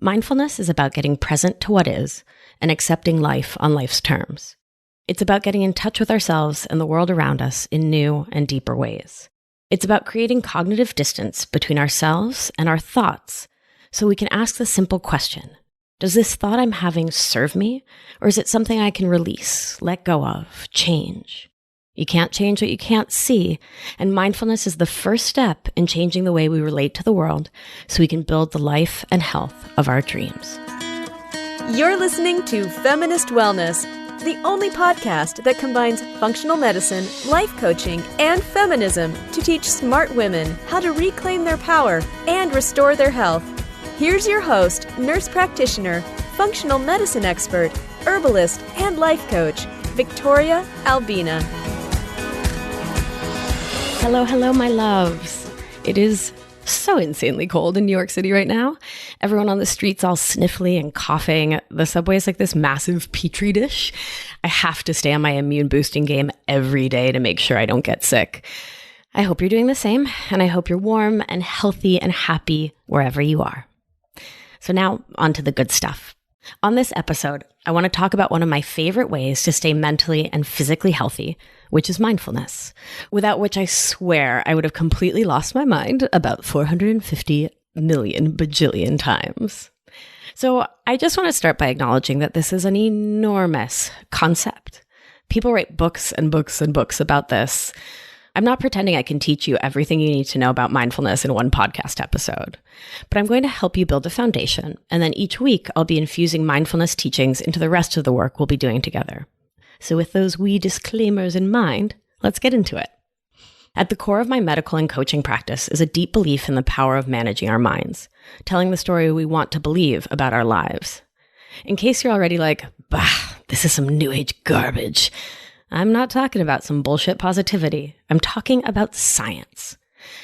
Mindfulness is about getting present to what is and accepting life on life's terms. It's about getting in touch with ourselves and the world around us in new and deeper ways. It's about creating cognitive distance between ourselves and our thoughts so we can ask the simple question, does this thought I'm having serve me, or is it something I can release, let go of, change? You can't change what you can't see, and mindfulness is the first step in changing the way we relate to the world so we can build the life and health of our dreams. You're listening to Feminist Wellness, the only podcast that combines functional medicine, life coaching, and feminism to teach smart women how to reclaim their power and restore their health. Here's your host, nurse practitioner, functional medicine expert, herbalist, and life coach, Victoria Albina. Hello, hello, my loves. It is so insanely cold in New York City right now. Everyone on the streets all sniffly and coughing. The subway is like this massive petri dish. I have to stay on my immune boosting game every day to make sure I don't get sick. I hope you're doing the same, and I hope you're warm and healthy and happy wherever you are. So now on to the good stuff. On this episode, I want to talk about one of my favorite ways to stay mentally and physically healthy, which is mindfulness, without which I swear I would have completely lost my mind about 450 million bajillion times. So I just want to start by acknowledging that this is an enormous concept. People write books and books and books about this. I'm not pretending I can teach you everything you need to know about mindfulness in one podcast episode, but I'm going to help you build a foundation, and then each week I'll be infusing mindfulness teachings into the rest of the work we'll be doing together. So with those wee disclaimers in mind, let's get into it. At the core of my medical and coaching practice is a deep belief in the power of managing our minds, telling the story we want to believe about our lives. In case you're already like, bah, this is some new age garbage, I'm not talking about some bullshit positivity. I'm talking about science.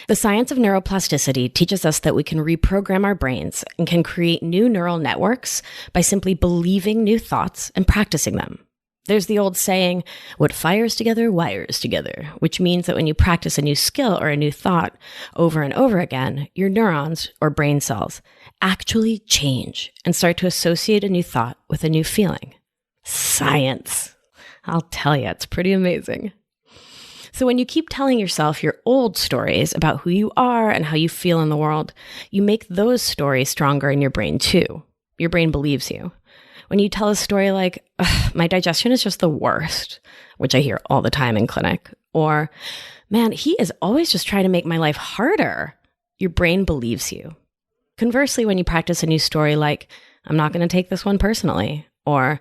The science of neuroplasticity teaches us that we can reprogram our brains and can create new neural networks by simply believing new thoughts and practicing them. There's the old saying, what fires together, wires together, which means that when you practice a new skill or a new thought over and over again, your neurons or brain cells actually change and start to associate a new thought with a new feeling. Science. I'll tell you, it's pretty amazing. So when you keep telling yourself your old stories about who you are and how you feel in the world, you make those stories stronger in your brain too. Your brain believes you. When you tell a story like, my digestion is just the worst, which I hear all the time in clinic, or, man, he is always just trying to make my life harder, your brain believes you. Conversely, when you practice a new story like, I'm not going to take this one personally, or,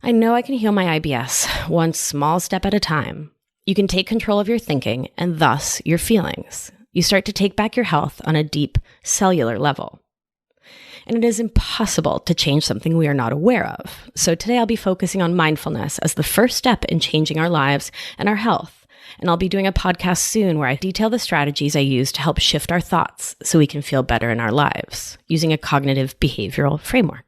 I know I can heal my IBS one small step at a time, you can take control of your thinking and thus your feelings. You start to take back your health on a deep cellular level. And it is impossible to change something we are not aware of. So today I'll be focusing on mindfulness as the first step in changing our lives and our health. And I'll be doing a podcast soon where I detail the strategies I use to help shift our thoughts so we can feel better in our lives using a cognitive behavioral framework.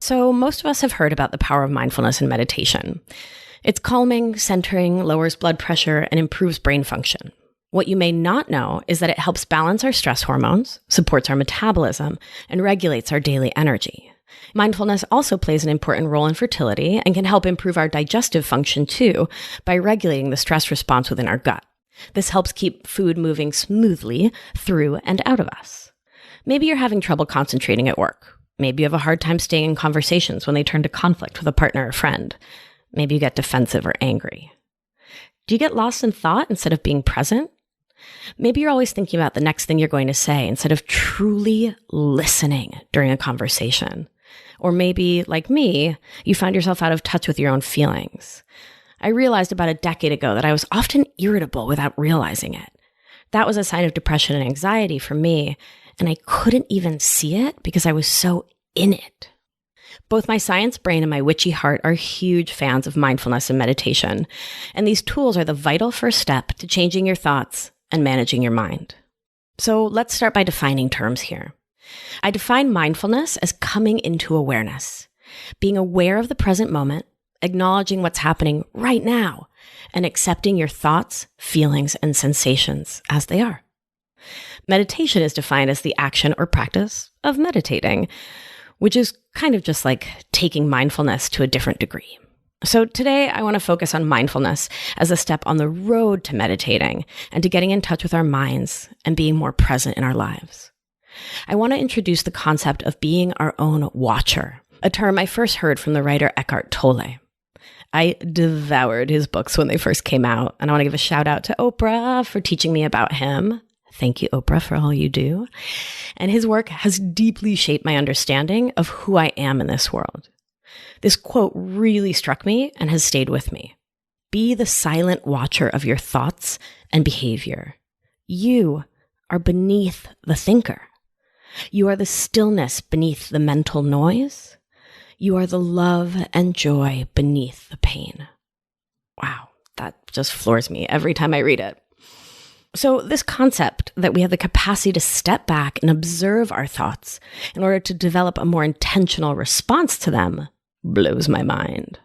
So most of us have heard about the power of mindfulness and meditation. It's calming, centering, lowers blood pressure, and improves brain function. What you may not know is that it helps balance our stress hormones, supports our metabolism, and regulates our daily energy. Mindfulness also plays an important role in fertility and can help improve our digestive function too by regulating the stress response within our gut. This helps keep food moving smoothly through and out of us. Maybe you're having trouble concentrating at work. Maybe you have a hard time staying in conversations when they turn to conflict with a partner or friend. Maybe you get defensive or angry. Do you get lost in thought instead of being present? Maybe you're always thinking about the next thing you're going to say instead of truly listening during a conversation. Or maybe, like me, you find yourself out of touch with your own feelings. I realized about a decade ago that I was often irritable without realizing it. That was a sign of depression and anxiety for me, and I couldn't even see it because I was so in it. Both my science brain and my witchy heart are huge fans of mindfulness and meditation, and these tools are the vital first step to changing your thoughts and managing your mind. So let's start by defining terms here. I define mindfulness as coming into awareness, being aware of the present moment, acknowledging what's happening right now, and accepting your thoughts, feelings, and sensations as they are. Meditation is defined as the action or practice of meditating, which is kind of just like taking mindfulness to a different degree. So today I want to focus on mindfulness as a step on the road to meditating and to getting in touch with our minds and being more present in our lives. I want to introduce the concept of being our own watcher, a term I first heard from the writer Eckhart Tolle. I devoured his books when they first came out, and I want to give a shout out to Oprah for teaching me about him. Thank you, Oprah, for all you do. And his work has deeply shaped my understanding of who I am in this world. This quote really struck me and has stayed with me. Be the silent watcher of your thoughts and behavior. You are beneath the thinker. You are the stillness beneath the mental noise. You are the love and joy beneath the pain. Wow, that just floors me every time I read it. So this concept that we have the capacity to step back and observe our thoughts in order to develop a more intentional response to them blows my mind.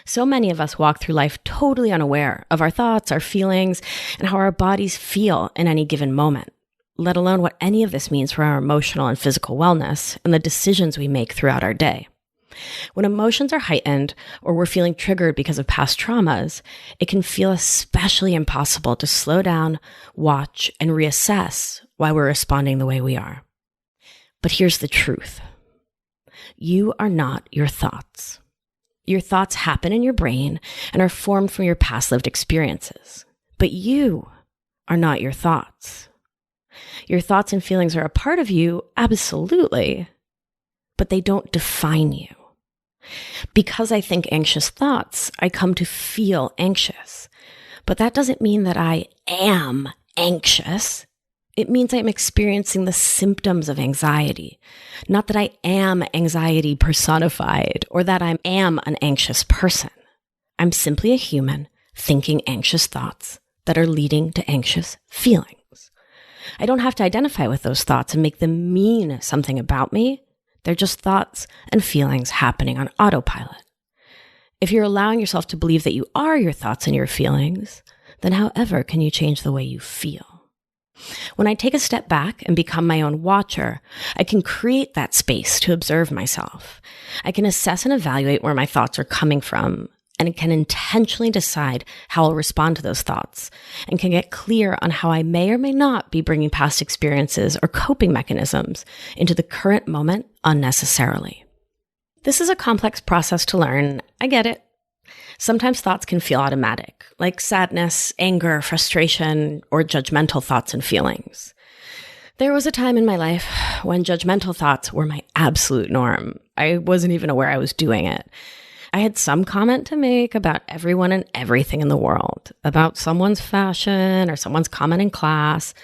So many of us walk through life totally unaware of our thoughts, our feelings, and how our bodies feel in any given moment, let alone what any of this means for our emotional and physical wellness and the decisions we make throughout our day. When emotions are heightened or we're feeling triggered because of past traumas, it can feel especially impossible to slow down, watch, and reassess why we're responding the way we are. But here's the truth. You are not your thoughts. Your thoughts happen in your brain and are formed from your past lived experiences. But you are not your thoughts. Your thoughts and feelings are a part of you, absolutely, but they don't define you. Because I think anxious thoughts, I come to feel anxious. But that doesn't mean that I am anxious. It means I'm experiencing the symptoms of anxiety, not that I am anxiety personified or that I am an anxious person. I'm simply a human thinking anxious thoughts that are leading to anxious feelings. I don't have to identify with those thoughts and make them mean something about me. They're just thoughts and feelings happening on autopilot. If you're allowing yourself to believe that you are your thoughts and your feelings, then however can you change the way you feel? When I take a step back and become my own watcher, I can create that space to observe myself. I can assess and evaluate where my thoughts are coming from, and can intentionally decide how I'll respond to those thoughts, and can get clear on how I may or may not be bringing past experiences or coping mechanisms into the current moment unnecessarily. This is a complex process to learn. I get it. Sometimes thoughts can feel automatic, like sadness, anger, frustration, or judgmental thoughts and feelings. There was a time in my life when judgmental thoughts were my absolute norm. I wasn't even aware I was doing it. I had some comment to make about everyone and everything in the world, about someone's fashion or someone's comment in class.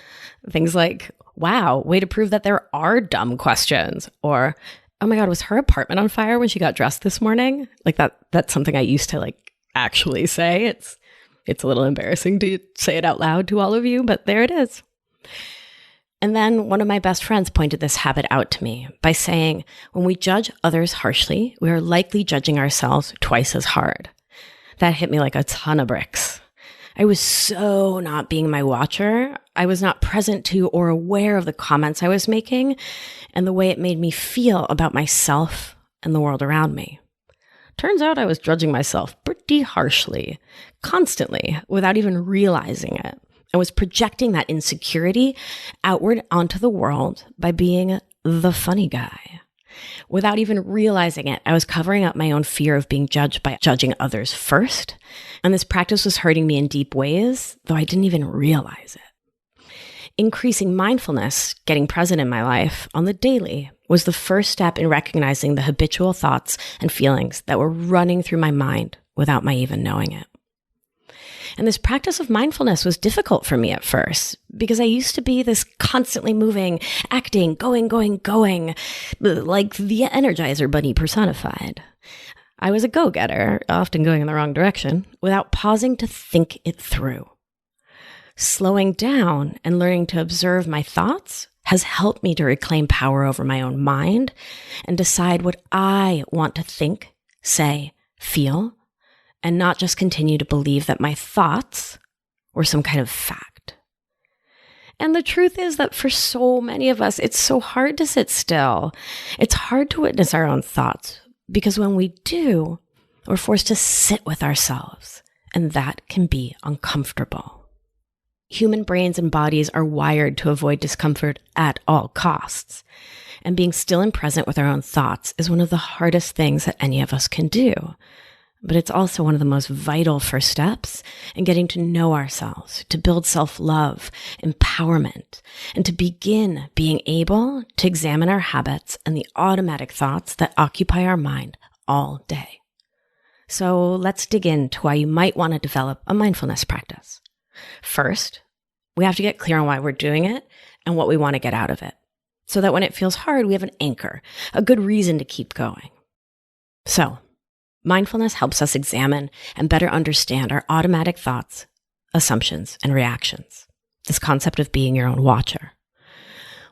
Things like, wow, way to prove that there are dumb questions. Or, oh my God, was her apartment on fire when she got dressed this morning? Like that's something I used to actually say. It's a little embarrassing to say it out loud to all of you, but there it is. And then one of my best friends pointed this habit out to me by saying, when we judge others harshly, we are likely judging ourselves twice as hard. That hit me like a ton of bricks. I was so not being my watcher. I was not present to or aware of the comments I was making and the way it made me feel about myself and the world around me. Turns out I was judging myself pretty harshly, constantly, without even realizing it. I was projecting that insecurity outward onto the world by being the funny guy. Without even realizing it, I was covering up my own fear of being judged by judging others first. And this practice was hurting me in deep ways, though I didn't even realize it. Increasing mindfulness, getting present in my life on the daily, was the first step in recognizing the habitual thoughts and feelings that were running through my mind without my even knowing it. And this practice of mindfulness was difficult for me at first because I used to be this constantly moving, acting, going, like the Energizer Bunny personified. I was a go-getter, often going in the wrong direction, without pausing to think it through. Slowing down and learning to observe my thoughts has helped me to reclaim power over my own mind and decide what I want to think, say, feel, and not just continue to believe that my thoughts were some kind of fact. And the truth is that for so many of us, it's so hard to sit still. It's hard to witness our own thoughts because when we do, we're forced to sit with ourselves, and that can be uncomfortable. Human brains and bodies are wired to avoid discomfort at all costs. And being still and present with our own thoughts is one of the hardest things that any of us can do. But it's also one of the most vital first steps in getting to know ourselves, to build self-love, empowerment, and to begin being able to examine our habits and the automatic thoughts that occupy our mind all day. So let's dig into why you might want to develop a mindfulness practice. First, we have to get clear on why we're doing it and what we want to get out of it, so that when it feels hard, we have an anchor, a good reason to keep going. So, mindfulness helps us examine and better understand our automatic thoughts, assumptions, and reactions. This concept of being your own watcher.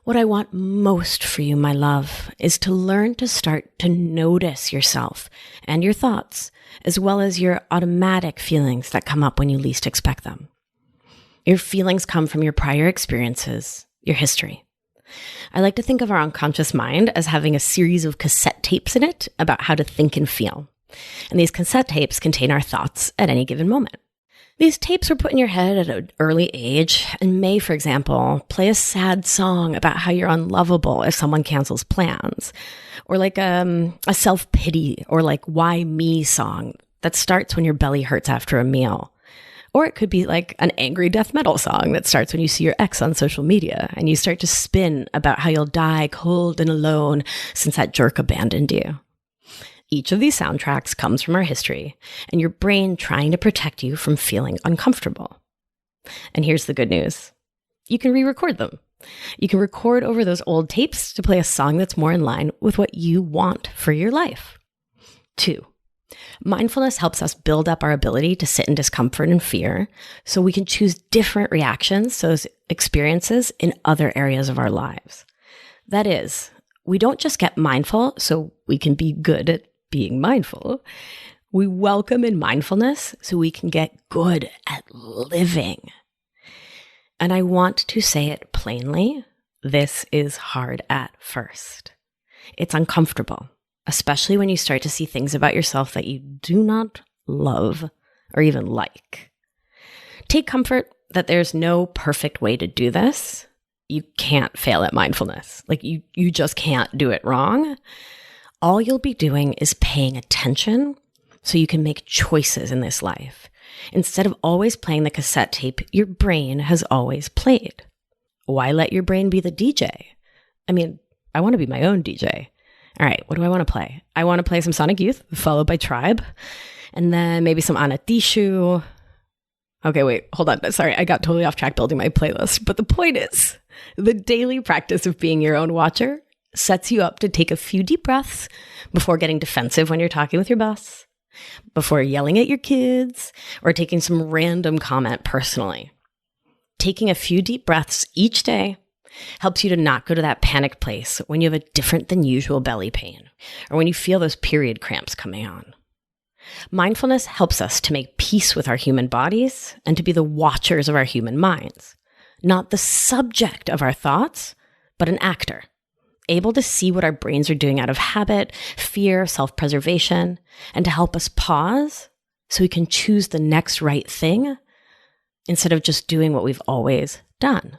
What I want most for you, my love, is to learn to start to notice yourself and your thoughts, as well as your automatic feelings that come up when you least expect them. Your feelings come from your prior experiences, your history. I like to think of our unconscious mind as having a series of cassette tapes in it about how to think and feel. And these cassette tapes contain our thoughts at any given moment. These tapes were put in your head at an early age and may, for example, play a sad song about how you're unlovable if someone cancels plans, or like a self-pity or like why me song that starts when your belly hurts after a meal. Or it could be like an angry death metal song that starts when you see your ex on social media and you start to spin about how you'll die cold and alone since that jerk abandoned you. Each of these soundtracks comes from our history and your brain trying to protect you from feeling uncomfortable. And here's the good news. You can re-record them. You can record over those old tapes to play a song that's more in line with what you want for your life. 2, mindfulness helps us build up our ability to sit in discomfort and fear so we can choose different reactions to those experiences in other areas of our lives. That is, we don't just get mindful so we can be good at being mindful. We welcome in mindfulness so we can get good at living. And I want to say it plainly, this is hard at first. It's uncomfortable, especially when you start to see things about yourself that you do not love or even like. Take comfort that there's no perfect way to do this. You can't fail at mindfulness. Like you just can't do it wrong. All you'll be doing is paying attention so you can make choices in this life, instead of always playing the cassette tape your brain has always played. Why let your brain be the DJ? I mean, I want to be my own DJ. All right, what do I want to play? I want to play some Sonic Youth, followed by Tribe, and then maybe some Anatishu. Okay, wait, hold on. Sorry, I got totally off track building my playlist. But the point is, the daily practice of being your own watcher sets you up to take a few deep breaths before getting defensive when you're talking with your boss, before yelling at your kids, or taking some random comment personally. Taking a few deep breaths each day helps you to not go to that panic place when you have a different than usual belly pain, or when you feel those period cramps coming on. Mindfulness helps us to make peace with our human bodies and to be the watchers of our human minds, not the subject of our thoughts, but an actor, able to see what our brains are doing out of habit, fear, self-preservation, and to help us pause so we can choose the next right thing instead of just doing what we've always done.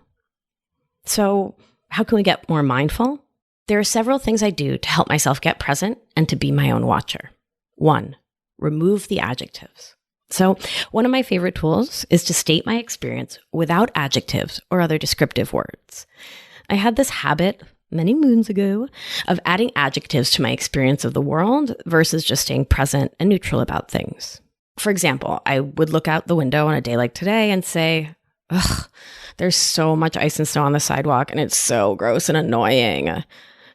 So, how can we get more mindful? There are several things I do to help myself get present and to be my own watcher. 1, remove the adjectives. So, one of my favorite tools is to state my experience without adjectives or other descriptive words. I had this habit many moons ago of adding adjectives to my experience of the world versus just staying present and neutral about things. For example, I would look out the window on a day like today and say, ugh, there's so much ice and snow on the sidewalk and it's so gross and annoying,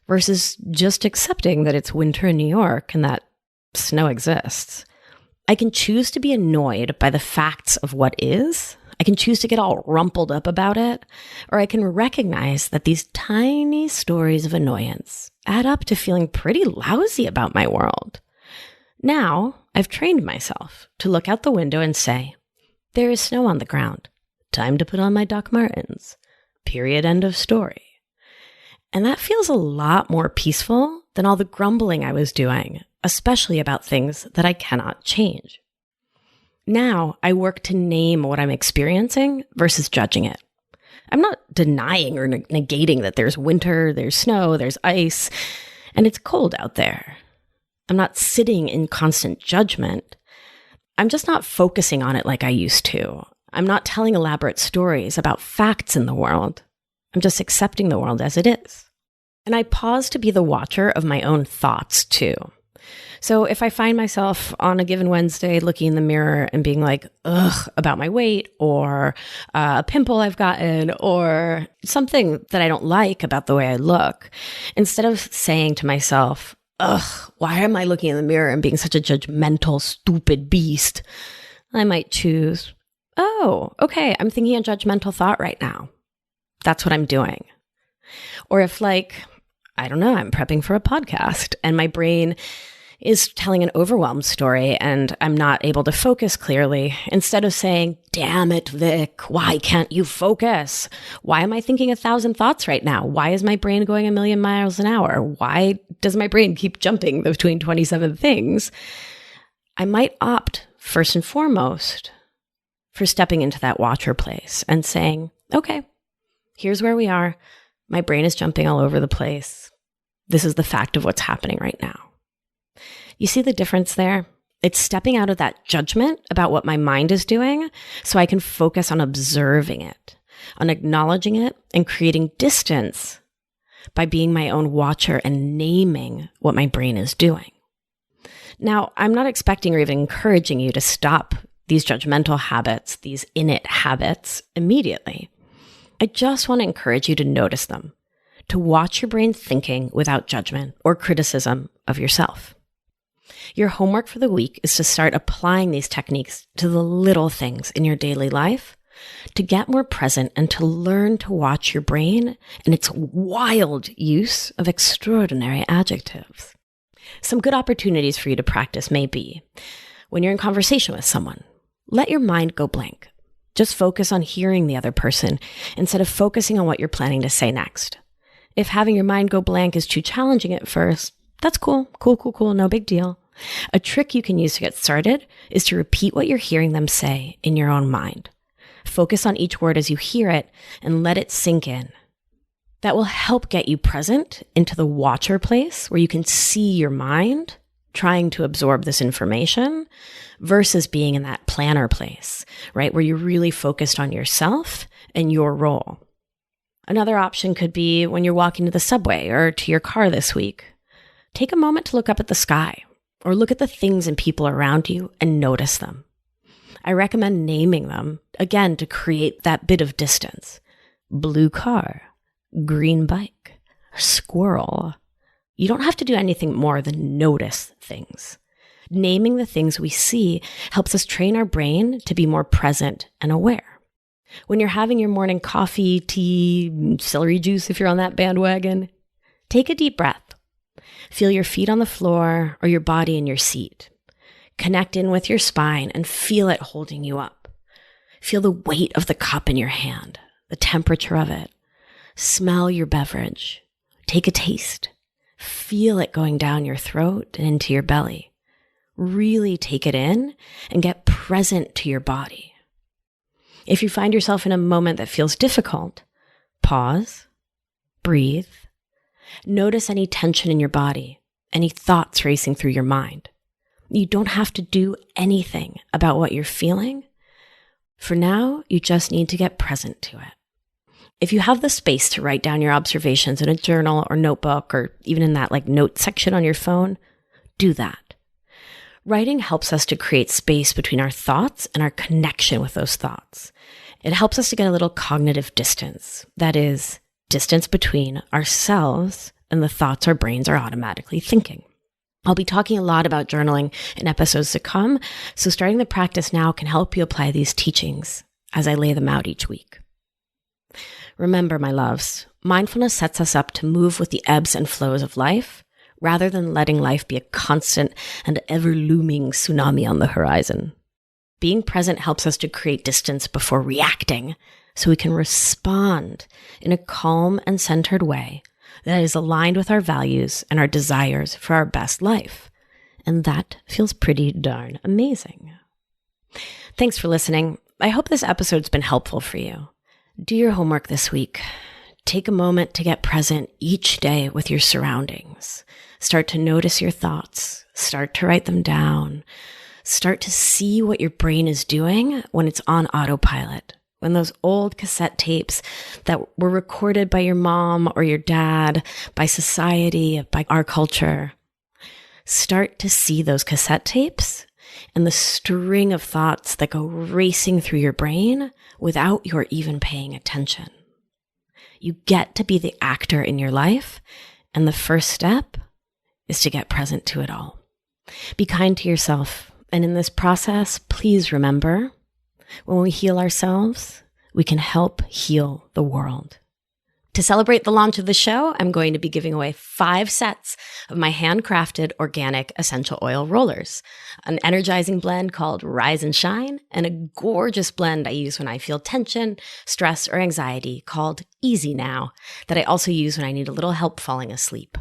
versus just accepting that it's winter in New York and that snow exists. I can choose to be annoyed by the facts of what is. I can choose to get all rumpled up about it, or I can recognize that these tiny stories of annoyance add up to feeling pretty lousy about my world. Now, I've trained myself to look out the window and say, there is snow on the ground. Time to put on my Doc Martens. Period. End of story. And that feels a lot more peaceful than all the grumbling I was doing, especially about things that I cannot change. Now I work to name what I'm experiencing versus judging it. I'm not denying or negating that there's winter, there's snow, there's ice, and it's cold out there. I'm not sitting in constant judgment. I'm just not focusing on it like I used to. I'm not telling elaborate stories about facts in the world. I'm just accepting the world as it is. And I pause to be the watcher of my own thoughts too. So if I find myself on a given Wednesday looking in the mirror and being like, ugh, about my weight or a pimple I've gotten or something that I don't like about the way I look, instead of saying to myself, ugh, why am I looking in the mirror and being such a judgmental, stupid beast? I might choose, oh, okay, I'm thinking a judgmental thought right now. That's what I'm doing. Or if I don't know, I'm prepping for a podcast and my brain is telling an overwhelmed story and I'm not able to focus clearly, instead of saying, damn it, Vic, why can't you focus? Why am I thinking 1,000 thoughts right now? Why is my brain going 1,000,000 miles an hour? Why does my brain keep jumping between 27 things? I might opt, first and foremost, for stepping into that watcher place and saying, okay, here's where we are. My brain is jumping all over the place. This is the fact of what's happening right now. You see the difference there? It's stepping out of that judgment about what my mind is doing so I can focus on observing it, on acknowledging it, and creating distance by being my own watcher and naming what my brain is doing. Now, I'm not expecting or even encouraging you to stop these judgmental habits, these innate habits, immediately. I just want to encourage you to notice them, to watch your brain thinking without judgment or criticism of yourself. Your homework for the week is to start applying these techniques to the little things in your daily life, to get more present and to learn to watch your brain and its wild use of extraordinary adjectives. Some good opportunities for you to practice may be when you're in conversation with someone, let your mind go blank. Just focus on hearing the other person instead of focusing on what you're planning to say next. If having your mind go blank is too challenging at first, that's cool, no big deal. A trick you can use to get started is to repeat what you're hearing them say in your own mind. Focus on each word as you hear it and let it sink in. That will help get you present into the watcher place where you can see your mind trying to absorb this information versus being in that planner place, right? Where you're really focused on yourself and your role. Another option could be when you're walking to the subway or to your car this week. Take a moment to look up at the sky or look at the things and people around you and notice them. I recommend naming them, again, to create that bit of distance. Blue car, green bike, squirrel. You don't have to do anything more than notice things. Naming the things we see helps us train our brain to be more present and aware. When you're having your morning coffee, tea, celery juice, if you're on that bandwagon, take a deep breath. Feel your feet on the floor or your body in your seat. Connect in with your spine and feel it holding you up. Feel the weight of the cup in your hand, the temperature of it. Smell your beverage. Take a taste. Feel it going down your throat and into your belly. Really take it in and get present to your body. If you find yourself in a moment that feels difficult, pause, breathe. Notice any tension in your body, any thoughts racing through your mind. You don't have to do anything about what you're feeling. For now, you just need to get present to it. If you have the space to write down your observations in a journal or notebook, or even in that note section on your phone, do that. Writing helps us to create space between our thoughts and our connection with those thoughts. It helps us to get a little cognitive distance. That is, distance between ourselves and the thoughts our brains are automatically thinking. I'll be talking a lot about journaling in episodes to come, so starting the practice now can help you apply these teachings as I lay them out each week. Remember, my loves, mindfulness sets us up to move with the ebbs and flows of life, rather than letting life be a constant and ever-looming tsunami on the horizon. Being present helps us to create distance before reacting, so we can respond in a calm and centered way that is aligned with our values and our desires for our best life. And that feels pretty darn amazing. Thanks for listening. I hope this episode's been helpful for you. Do your homework this week. Take a moment to get present each day with your surroundings. Start to notice your thoughts. Start to write them down. Start to see what your brain is doing when it's on autopilot. When those old cassette tapes that were recorded by your mom or your dad, by society, by our culture, start to see those cassette tapes and the string of thoughts that go racing through your brain without your even paying attention. You get to be the actor in your life, and the first step is to get present to it all. Be kind to yourself, and in this process, please remember, when we heal ourselves, we can help heal the world. To celebrate the launch of the show, I'm going to be giving away 5 sets of my handcrafted organic essential oil rollers, an energizing blend called Rise and Shine, and a gorgeous blend I use when I feel tension, stress, or anxiety called Easy Now, that I also use when I need a little help falling asleep.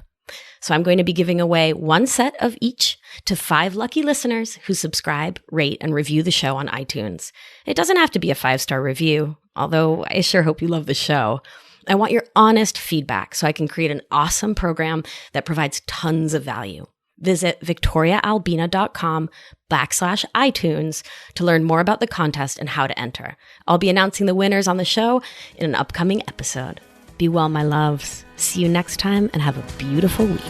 So I'm going to be giving away 1 set of each to 5 lucky listeners who subscribe, rate, and review the show on iTunes. It doesn't have to be a 5-star review, although I sure hope you love the show. I want your honest feedback so I can create an awesome program that provides tons of value. Visit victoriaalbina.com/iTunes to learn more about the contest and how to enter. I'll be announcing the winners on the show in an upcoming episode. Be well, my loves. See you next time and have a beautiful week.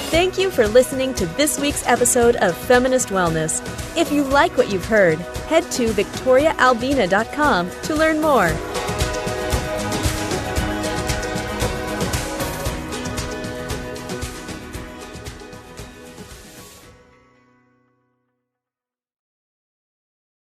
Thank you for listening to this week's episode of Feminist Wellness. If you like what you've heard, head to victoriaalbina.com to learn more.